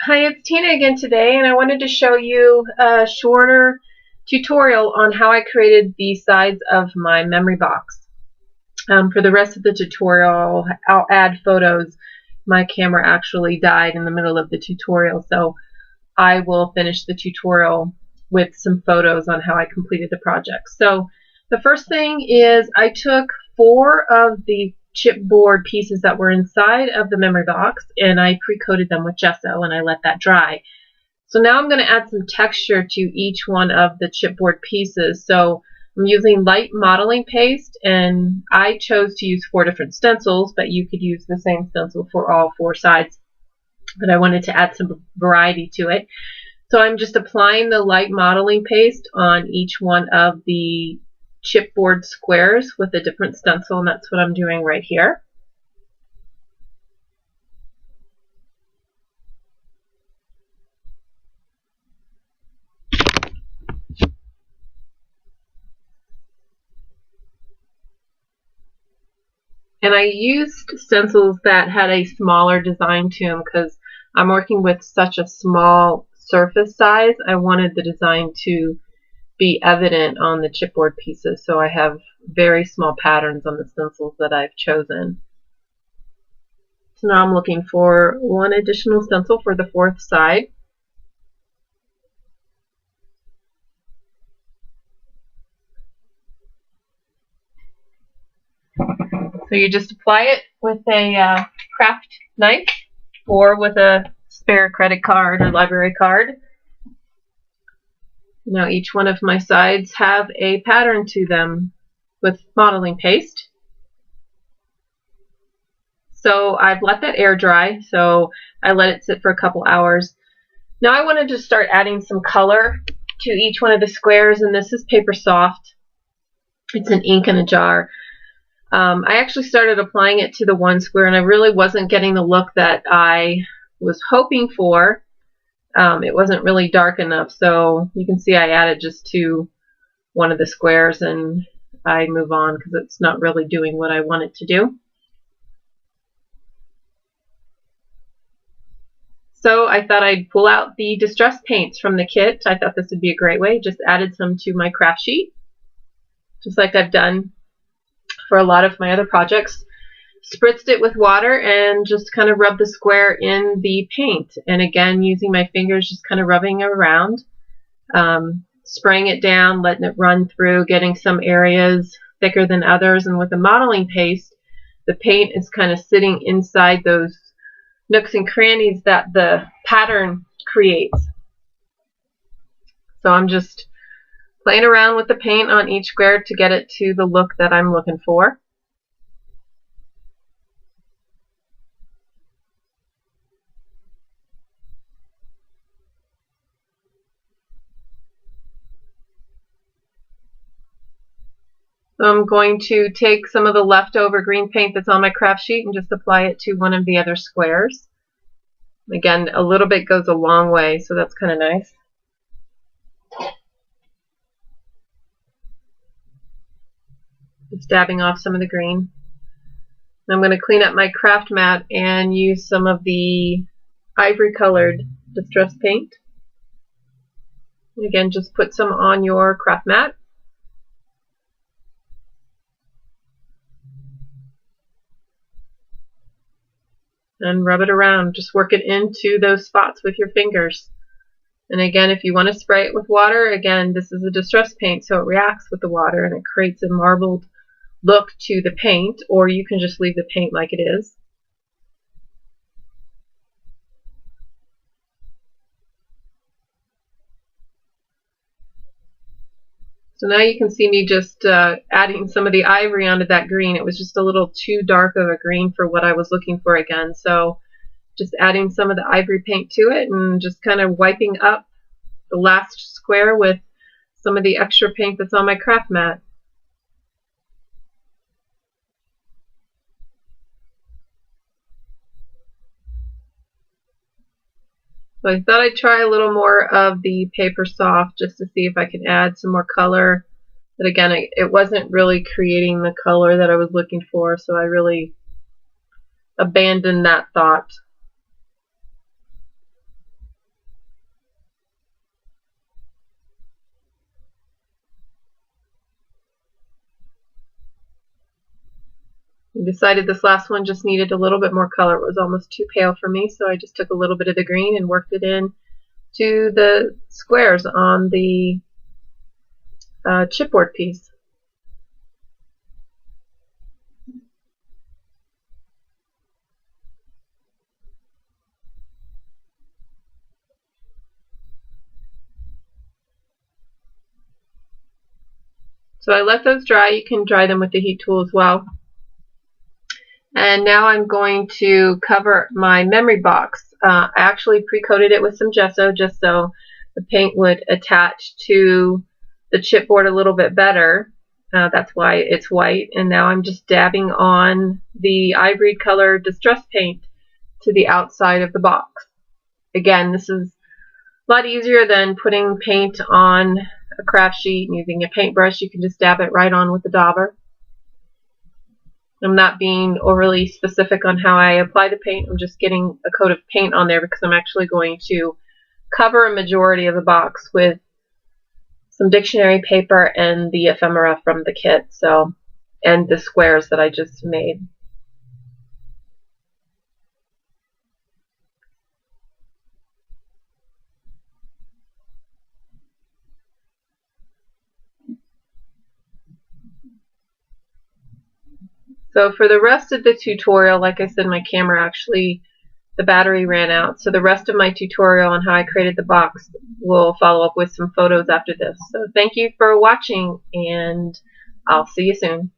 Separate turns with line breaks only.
Hi, it's Tina again today, and I wanted to show you a shorter tutorial on how I created the sides of my memory box. For the rest of the tutorial, I'll add photos. My camera actually died in the middle of the tutorial, so I will finish the tutorial with some photos on how I completed the project. So the first thing is I took 4 of the chipboard pieces that were inside of the memory box and I pre-coated them with gesso and I let that dry. So now I'm going to add some texture to each one of the chipboard pieces. So I'm using light modeling paste, and I chose to use 4 different stencils, but you could use the same stencil for all 4 sides. But I wanted to add some variety to it. So I'm just applying the light modeling paste on each one of the chipboard squares with a different stencil, and that's what I'm doing right here. And I used stencils that had a smaller design to them because I'm working with such a small surface size. I wanted the design to be evident on the chipboard pieces, so I have very small patterns on the stencils that I've chosen. So now I'm looking for one additional stencil for the 4th side. So you just apply it with a craft knife or with a spare credit card or library card. Now each one of my sides have a pattern to them with modeling paste. So I've let that air dry, so I let it sit for a couple hours. Now I wanted to start adding some color to each one of the squares, and this is Paper Soft. It's an ink in a jar. I actually started applying it to the one square, and I really wasn't getting the look that I was hoping for. It wasn't really dark enough, so you can see I added just to one of the squares and I move on because it's not really doing what I want it to do. So I thought I'd pull out the distress paints from the kit. I thought this would be a great way. Just added some to my craft sheet, just like I've done for a lot of my other projects. Spritzed it with water and just kind of rubbed the square in the paint. And again, using my fingers, just kind of rubbing it around, spraying it down, letting it run through, getting some areas thicker than others. And with the modeling paste, the paint is kind of sitting inside those nooks and crannies that the pattern creates. So I'm just playing around with the paint on each square to get it to the look that I'm looking for. So I'm going to take some of the leftover green paint that's on my craft sheet and just apply it to one of the other squares. Again, a little bit goes a long way, so that's kind of nice. Just dabbing off some of the green. I'm going to clean up my craft mat and use some of the ivory colored distress paint. And again, just put some on your craft mat. And rub it around. Just work it into those spots with your fingers. And again, if you want to spray it with water, again, this is a distress paint, so it reacts with the water and it creates a marbled look to the paint, or you can just leave the paint like it is. So now you can see me just adding some of the ivory onto that green. It was just a little too dark of a green for what I was looking for again. So just adding some of the ivory paint to it and just kind of wiping up the last square with some of the extra paint that's on my craft mat. So I thought I'd try a little more of the Paper Soft just to see if I could add some more color. But again, it wasn't really creating the color that I was looking for, so I really abandoned that thought. I decided this last one just needed a little bit more color. It was almost too pale for me, so I just took a little bit of the green and worked it in to the squares on the chipboard piece. So I let those dry. You can dry them with the heat tool as well. And now I'm going to cover my memory box. I actually pre-coated it with some gesso just so the paint would attach to the chipboard a little bit better. That's why it's white. And now I'm just dabbing on the ivory color distress paint to the outside of the box. Again, this is a lot easier than putting paint on a craft sheet and using a paintbrush. You can just dab it right on with the dauber. I'm not being overly specific on how I apply the paint. I'm just getting a coat of paint on there because I'm actually going to cover a majority of the box with some dictionary paper and the ephemera from the kit, and the squares that I just made. So for the rest of the tutorial, like I said, my camera actually, the battery ran out. So the rest of my tutorial on how I created the box will follow up with some photos after this. So thank you for watching, and I'll see you soon.